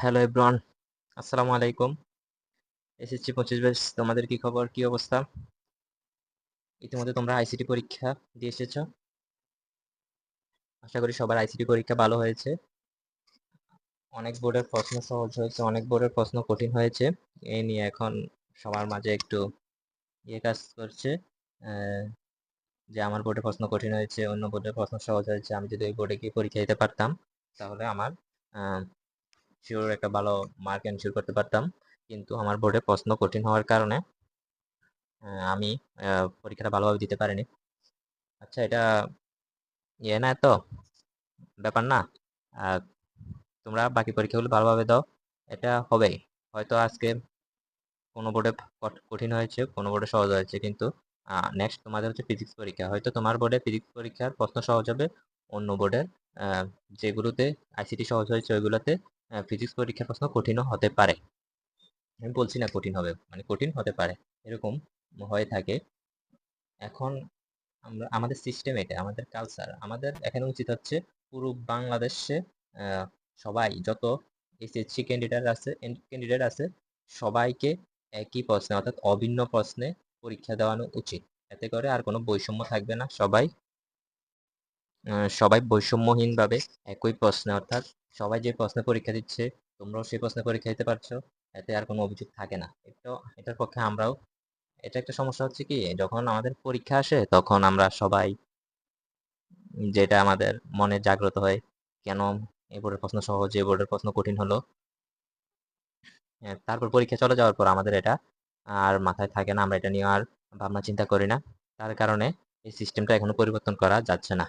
Hello everyone, আসসালামু আলাইকুম। SSC 25 batch তোমাদের কি খবর, কি অবস্থা? ইতিমধ্যে তোমরা আইসিটি পরীক্ষা দিয়ে এসেছো। আশা করি সবার আইসিটি পরীক্ষা ভালো হয়েছে। অনেক বোর্ডের প্রশ্ন সহজ হয়েছে, অনেক বোর্ডের প্রশ্ন কঠিন হয়েছে। এই নিয়ে এখন সবার মাঝে একটু কাজ করছে। আহ, যে আমার বোর্ডের প্রশ্ন কঠিন হয়েছে, অন্য বোর্ডের প্রশ্ন সহজ হয়েছে। আমি যদি ওই বোর্ডে গিয়ে পরীক্ষা দিতে পারতাম, তাহলে আমার শিওর একটা ভালো মার্ক এনশিওর করতে পারতাম। কিন্তু আমার বোর্ডে প্রশ্ন কঠিন হওয়ার কারণে আমি পরীক্ষাটা ভালোভাবে দিতে পারিনি। আচ্ছা, এটা না, তো ব্যাপার না। আহ, তোমরা বাকি পরীক্ষাগুলো ভালোভাবে দাও, এটা হবেই। হয়তো আজকে কোনো বোর্ডে কঠিন হয়েছে, কোনো বোর্ডে সহজ হয়েছে, কিন্তু নেক্সট তোমাদের হচ্ছে ফিজিক্স পরীক্ষা। হয়তো তোমার বোর্ডে ফিজিক্স পরীক্ষার প্রশ্ন সহজ হবে, অন্য বোর্ডের যেগুলোতে আইসিটি সহজ হয়েছে ওইগুলোতে ফিজিক্স পরীক্ষার প্রশ্ন কঠিনও হতে পারে। আমি বলছি না কঠিন হবে, মানে কঠিন হতে পারে, এরকম হয়ে থাকে। এখন আমরা আমাদের সিস্টেম, এটা আমাদের কালচার, আমাদের এখানে উচিত হচ্ছে পুরো বাংলাদেশে আহ, সবাই যত এসএসসি ক্যান্ডিডেট আছে সবাইকে একই প্রশ্নে অর্থাৎ অভিন্ন প্রশ্নে পরীক্ষা দেওয়ানো উচিত। এতে করে আর কোনো বৈষম্য থাকবে না। সবাই বৈষম্যহীনভাবে একই প্রশ্নে, অর্থাৎ সবাই যে প্রশ্নে পরীক্ষা দিচ্ছে তোমরাও সেই প্রশ্নে পরীক্ষা দিতে পারছো। এতে আর কোনো অভিযোগ থাকে না। এটার পক্ষে আমরাও, এটা একটা সমস্যা হচ্ছে কি, যখন আমাদের পরীক্ষা আসে তখন আমরা সবাই, যেটা আমাদের মনে জাগ্রত হয়, কেন এই বোর্ডের প্রশ্ন সহজ, এই বোর্ডের প্রশ্ন কঠিন হলো। তারপর পরীক্ষা চলে যাওয়ার পর আমাদের এটা আর মাথায় থাকে না, আমরা এটা নিয়ে আর ভাবনা চিন্তা করি না। তার কারণে এই সিস্টেমটা এখনো পরিবর্তন করা যাচ্ছে না।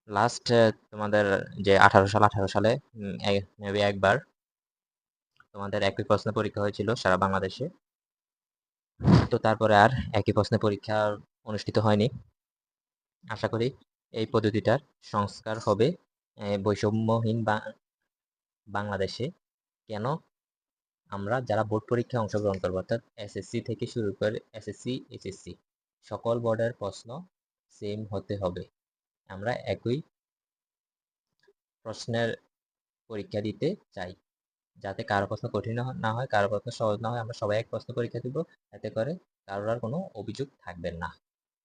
লাস্ট তোমাদের যে 18 সালে মেবি একবার তোমাদের একই প্রশ্ন পরীক্ষা হয়েছিল সারা বাংলাদেশে। তো তারপরে আর একই প্রশ্নে পরীক্ষা অনুষ্ঠিত হয়নি। আশা করি এই পদ্ধতিটার সংস্কার হবে বৈষম্যহীন বাংলাদেশে। কেন আমরা যারা বোর্ড পরীক্ষায় অংশগ্রহণ করবো, অর্থাৎ এসএসসি থেকে শুরু করে এসএসসি এইচএসসি সকল বোর্ডের প্রশ্ন সেম হতে হবে। আমরা একই প্রশ্নের পরীক্ষা দিতে চাই, যাতে কারো প্রশ্ন কঠিন না হয়, কারো প্রশ্ন সহজ না হয়। আমরা সবাই এক প্রশ্ন পরীক্ষা দিব, এতে করে কারোর আর কোনো অভিযোগ থাকবে না।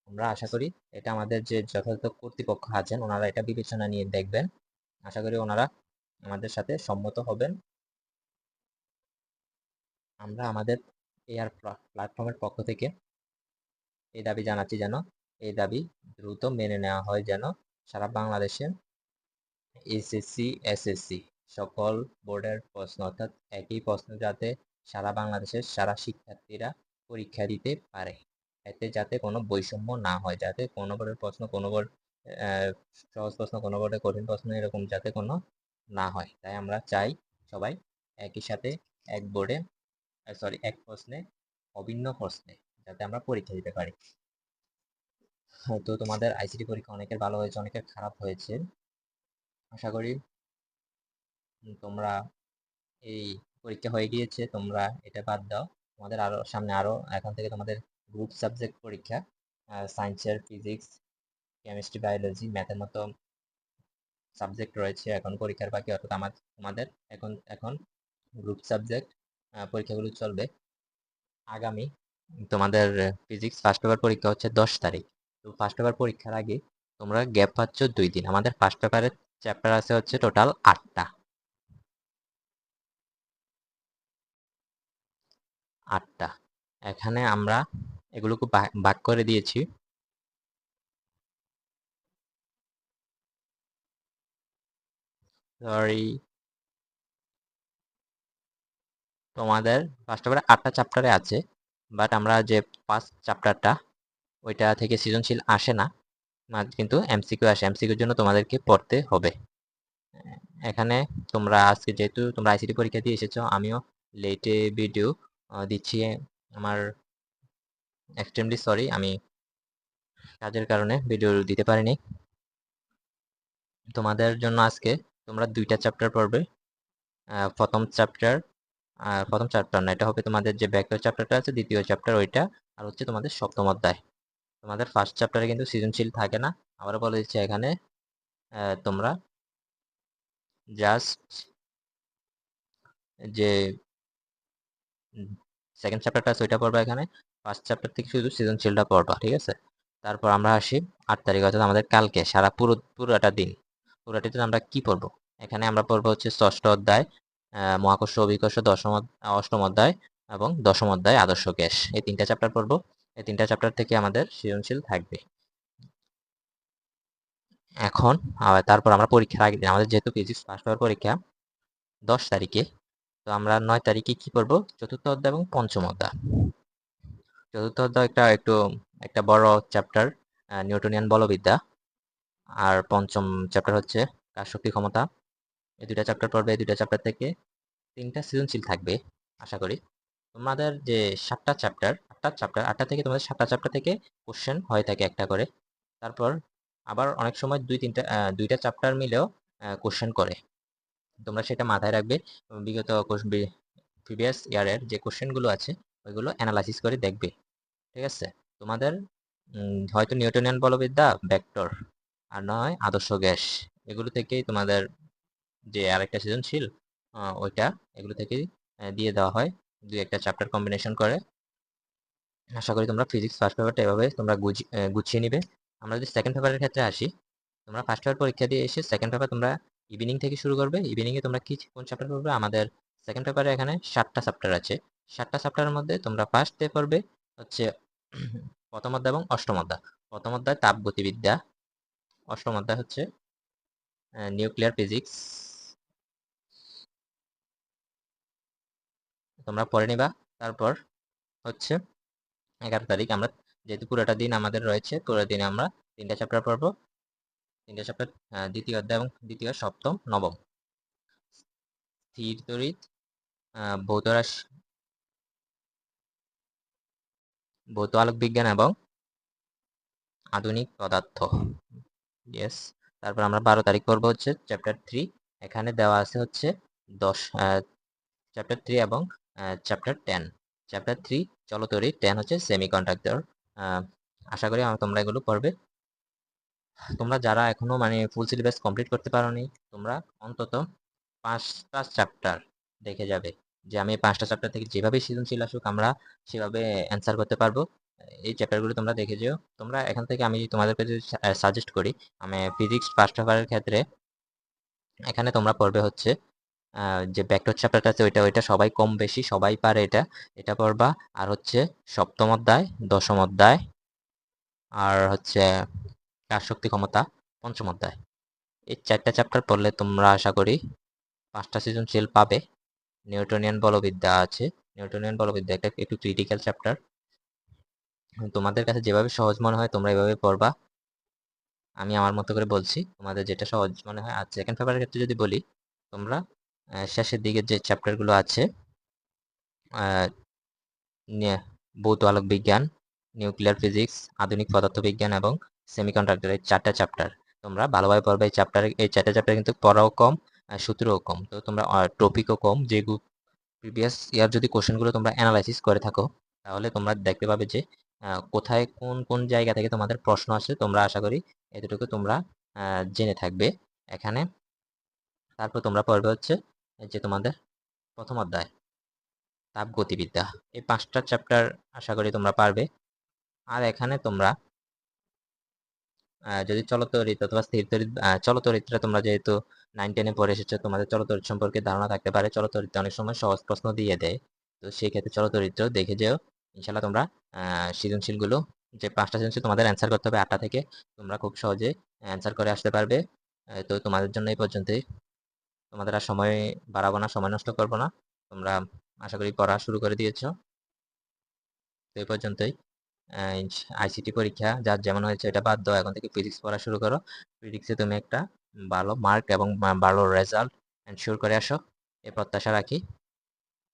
আমরা আশা করি এটা আমাদের যে যথাযথ কর্তৃপক্ষ আছেন ওনারা এটা বিবেচনা নিয়ে দেখবেন। আশা করি ওনারা আমাদের সাথে সম্মত হবেন। আমরা আমাদের এআর প্ল্যাটফর্মের পক্ষ থেকে এই দাবি জানাচ্ছি, যেন এই দাবি দ্রুত মেনে নেওয়া হয়, যেন সারা বাংলাদেশে এসএসসি এসএসসি সকল বোর্ডের প্রশ্ন, অর্থাৎ একই প্রশ্ন যাতে সারা বাংলাদেশের সারা শিক্ষার্থীরা পরীক্ষা দিতে পারে। এতে যাতে কোনো বৈষম্য না হয়, যাতে কোনো বোর্ডের প্রশ্ন কোনো বোর্ড সহজ প্রশ্ন, কোনো বোর্ডে কঠিন প্রশ্ন, এরকম যাতে কোনো না হয়। তাই আমরা চাই সবাই একই সাথে এক বোর্ডে, সরি, এক প্রশ্নে অভিন্ন প্রশ্নে যাতে আমরা পরীক্ষা দিতে পারি। হয়তো তোমাদের আইসিটি পরীক্ষা অনেকের ভালো হয়েছে, অনেকের খারাপ হয়েছে। আশা করি তোমরা, এই পরীক্ষা হয়ে গিয়েছে, তোমরা এটা বাদ দাও। তোমাদের আরো সামনে আরো এখন থেকে তোমাদের গ্রুপ সাবজেক্ট পরীক্ষা, সায়েন্সের ফিজিক্স, কেমিস্ট্রি, বায়োলজি, ম্যাথের মতো সাবজেক্ট রয়েছে এখন পরীক্ষার বাকি। অর্থাৎ তোমাদের এখন গ্রুপ সাবজেক্ট পরীক্ষাগুলো চলবে। আগামী তোমাদের ফিজিক্স ফার্স্ট পেপার পরীক্ষা হচ্ছে 10 তারিখ। তো ফার্স্ট পেপার পরীক্ষার আগে তোমরা গ্যাপ পাচ্ছ 2 দিন। আমাদের ফার্স্ট পেপারের চ্যাপ্টার আছে হচ্ছে টোটাল 8টা। 8টা এখানে আমরা এগুলোকে ভাগ করে দিয়েছি। সরি, তোমাদের ফার্স্ট পেপারে 8টা চ্যাপ্টারে আছে, বাট আমরা যে ফার্স্ট চ্যাপ্টারটা, ওইটা থেকে সৃজনশীল আসে না, কিন্তু এমসিকিউ আসে। এমসিকিউর জন্য তোমাদেরকে পড়তে হবে। এখানে তোমরা আজকে যেহেতু তোমরা আইসিটি পরীক্ষা দিয়ে এসেছো, আমিও লেটে ভিডিও দিচ্ছি। আমার এক্সট্রিমলি সরি, আমি কাজের কারণে ভিডিও দিতে পারিনি তোমাদের জন্য আজকে। তোমরা 2টা চ্যাপ্টার পড়বে। প্রথম চ্যাপ্টার, প্রথম চ্যাপ্টার না, এটা হবে তোমাদের যে ব্যাকরণ চ্যাপ্টারটা আছে, দ্বিতীয় চ্যাপ্টার ওইটা। আর হচ্ছে তোমাদের সপ্তম অধ্যায়। তোমাদের ফার্স্ট চ্যাপ্টারে কিন্তু সৃজনশীল থাকে না। আবারও বলে দিচ্ছি, এখানে তোমরা জাস্ট যে সেকেন্ড চ্যাপ্টারটা আছে ওইটা পড়বা এখানে, ফার্স্ট চ্যাপ্টার থেকে শুধু সৃজনশীলটা পড়বা, ঠিক আছে? তারপর আমরা আসি 8 তারিখ, অর্থাৎ আমাদের কালকে সারা পুরোটা দিন, পুরোটাতে আমরা কি পড়বো? এখানে আমরা পড়বো হচ্ছে ষষ্ঠ অধ্যায় মহাকর্ষ অভিকর্ষ, অষ্টম অধ্যায় এবং দশম অধ্যায় আদর্শ গ্যাস। এই 3টা চ্যাপ্টার পড়বো। এই 3টা চ্যাপ্টার থেকে আমাদের সৃজনশীল থাকবে। এখন তারপর আমরা পরীক্ষার আগের দিন, আমাদের যেহেতু ফিজিক্স ফার্স্ট পেপার পরীক্ষা 10 তারিখে, তো আমরা 9 তারিখে কি পড়বো? চতুর্থ অধ্যায় এবং পঞ্চম অধ্যায়। চতুর্থ অধ্যায় একটা বড় চ্যাপ্টার, নিউটনিয়ান বলবিদ্যা। আর পঞ্চম চ্যাপ্টার হচ্ছে কার শক্তি ক্ষমতা। এই 2টা চ্যাপ্টার পড়বে। এই 2টা চ্যাপ্টার থেকে 3টা সৃজনশীল থাকবে আশা করি। তোমাদের যে 7টা চ্যাপ্টার, 8টা থেকে তোমাদের 7টা চ্যাপ্টার থেকে কোশ্চেন হয়ে থাকে একটা করে। তারপর আবার অনেক সময় 2টা চ্যাপ্টার মিলেও কোশ্চেন করে। তোমরা সেটা মাথায় রাখবে। বিগত প্রিভিয়াস ইয়ারের যে কোশ্চেনগুলো আছে ওইগুলো অ্যানালাইসিস করে দেখবে, ঠিক আছে? তোমাদের হয়তো নিউটনিয়ান বলবিদ্যা, ভেক্টর, আর নয় আদর্শ গ্যাস, এগুলো থেকেই তোমাদের যে আরেকটা সৃজনশীল ওইটা, এগুলো থেকেই দিয়ে দেওয়া হয় 2-1টা চ্যাপ্টার কম্বিনেশন করে। আশা করি তোমরা ফিজিক্স ফার্স্ট পেপারটা এভাবে তোমরা গুছিয়ে নিবে। আমরা যদি সেকেন্ড পেপারের ক্ষেত্রে আসি, তোমরা ফার্স্ট পেপার পরীক্ষা দিয়ে এসে সেকেন্ড পেপার তোমরা ইভিনিং থেকে শুরু করবে। ইভিনিংয়ে তোমরা কোন চ্যাপ্টার পড়বে? আমাদের সেকেন্ড পেপারে এখানে 7টা চ্যাপ্টার আছে। 7টা চ্যাপ্টারের মধ্যে তোমরা ফার্স্ট ডে পড়বে হচ্ছে প্রথম অধ্যায় এবং অষ্টম অধ্যায়। প্রথম অধ্যায় তাপগতিবিদ্যা, অষ্টম অধ্যায় হচ্ছে নিউক্লিয়ার ফিজিক্স। তোমরা পড়ে নিবা। তারপর হচ্ছে 11 তারিখ আমরা, যেহেতু পুরোটা দিন আমাদের রয়েছে, পুরো দিনে আমরা 3টা চ্যাপ্টার পড়বো। 3টা চ্যাপ্টার, দ্বিতীয় অধ্যায় এবং দ্বিতীয়, সপ্তম, নবম। স্থির তড়িৎ, ভৌত রাশি, ভৌত আলোক বিজ্ঞান এবং আধুনিক পদার্থ। ইয়েস। তারপর আমরা 12 তারিখ পড়বো হচ্ছে চ্যাপ্টার 3। এখানে দেওয়া আছে হচ্ছে 10 চ্যাপ্টার 3 এবং চ্যাপ্টার 10। চ্যাপ্টার 3 চলতড়িৎ, 10 হচ্ছে সেমিকন্ডাক্টর। আশা করি তোমরা এগুলো পড়বে। তোমরা যারা এখনো মানে ফুল সিলেবাস কমপ্লিট করতে পারোনি, তোমরা অন্তত 5টা চ্যাপ্টার দেখে যাবে, যে আমি 5টা চ্যাপ্টার থেকে যেভাবে সৃজনশীল আসুক আমরা সেভাবে অ্যান্সার করতে পারবো। এই চ্যাপ্টারগুলো তোমরা দেখে যেও। তোমরা এখান থেকে আমি তোমাদেরকে যদি সাজেস্ট করি, আমি ফিজিক্স ফার্স্ট পেপারের ক্ষেত্রে এখানে তোমরা পড়বে হচ্ছে যে ভেক্টর চ্যাপ্টারটা আছে ওইটা সবাই কম বেশি সবাই পারে, এটা পড়বা। আর হচ্ছে সপ্তম অধ্যায়, দশম অধ্যায়, আর হচ্ছে কার শক্তি ক্ষমতা, পঞ্চম অধ্যায়। এই 4টা চ্যাপ্টার পড়লে তোমরা আশা করি 5টা সৃজনশীল পাবে। নিউটনিয়ান বলবিদ্যা আছে। নিউটনিয়ান বলবিদ্যা একটা একটু ক্রিটিক্যাল চ্যাপ্টার। তোমাদের কাছে যেভাবে সহজ মনে হয় তোমরা এভাবে পড়বা। আমি আমার মতো করে বলছি, তোমাদের যেটা সহজ মনে হয়। আর সেকেন্ড পেপারের ক্ষেত্রে যদি বলি, তোমরা শেষের দিকে যে চ্যাপ্টারগুলো আছে, ভৌত আলোক বিজ্ঞান, নিউক্লিয়ার ফিজিক্স, আধুনিক পদার্থবিজ্ঞান এবং সেমিকন্ডাক্টর, এই 4টা চ্যাপ্টার তোমরা ভালোভাবে পড়বে। এই 4টা চ্যাপ্টার কিন্তু পড়াও কম, সূত্রও কম, তো তোমরা টপিকও কম। যে প্রিভিয়াস ইয়ার যদি কোশ্চেনগুলো তোমরা অ্যানালাইসিস করে থাকো, তাহলে তোমরা দেখতে পাবে যে কোথায় কোন কোন জায়গা থেকে তোমাদের প্রশ্ন আসে। তোমরা আশা করি এতটুকু তোমরা জেনে থাকবে এখানে। তারপর তোমরা পড়বে হচ্ছে যে তোমাদের প্রথম অধ্যায় তাপগতিবিদ্যা। এই 5টা চ্যাপ্টার আশা করি তোমরা পারবে। আর এখানে তোমরা যদি চলতড়িৎ অথবা স্থির তড়িৎ, চলতড়িৎটা তোমরা যেহেতু 9-10-এ পড়ে এসেছো, তোমাদের চলতড়িৎ সম্পর্কে ধারণা থাকতে পারে। চলতড়িৎ অনেক সময় সহজ প্রশ্ন দিয়ে দেয়, তো সেই ক্ষেত্রে চলতড়িৎটাও দেখে যেও। ইনশাল্লাহ তোমরা সৃজনশীলগুলো, যে 5টা সৃজনশীল তোমাদের অ্যান্সার করতে হবে 8টা থেকে, তোমরা খুব সহজে অ্যান্সার করে আসতে পারবে। তো তোমাদের জন্য এই পর্যন্তই। তোমাদের আর সময় বাড়াবো না, সময় নষ্ট করবো না। তোমরা আশা করি পড়া শুরু করে দিয়েছো। তো এই পর্যন্তই। আইসিটি পরীক্ষা যার যেমন হয়েছে এটা বাদ দাও, এখন থেকে ফিজিক্স পড়া শুরু করো। ফিজিক্সে তুমি একটা ভালো মার্ক এবং ভালো রেজাল্ট এনশিওর করে আসো, এই প্রত্যাশা রাখি।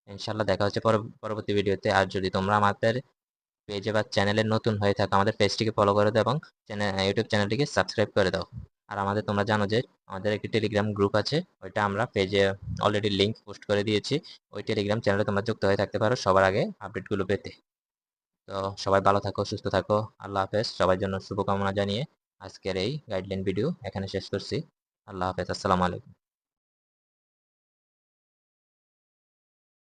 ইনশাল্লাহ দেখা হচ্ছে পরবর্তী ভিডিওতে। আর যদি তোমরা আমাদের পেজে বা চ্যানেলে নতুন হয়ে থাকো, আমাদের পেজটিকে ফলো করে দাও এবং ইউটিউব চ্যানেলটিকে সাবস্ক্রাইব করে দাও। আর তোমরা জানো যে আমাদের একটি টেলিগ্রাম গ্রুপ আছে, ওইটা আমরা পেজে অলরেডি লিংক পোস্ট করে দিয়েছি। ওই টেলিগ্রাম চ্যানেলে তোমরা যুক্ত হয়ে থাকতে পারো সবার আগে আপডেটগুলো পেতে। তো সবাই ভালো থাকো, সুস্থ থাকো। আল্লাহ হাফেজ। সবার জন্য শুভকামনা জানিয়ে আজকের এই গাইডলাইন ভিডিও এখানে শেষ করছি। আল্লাহ হাফেজ। আসসালামু আলাইকুম।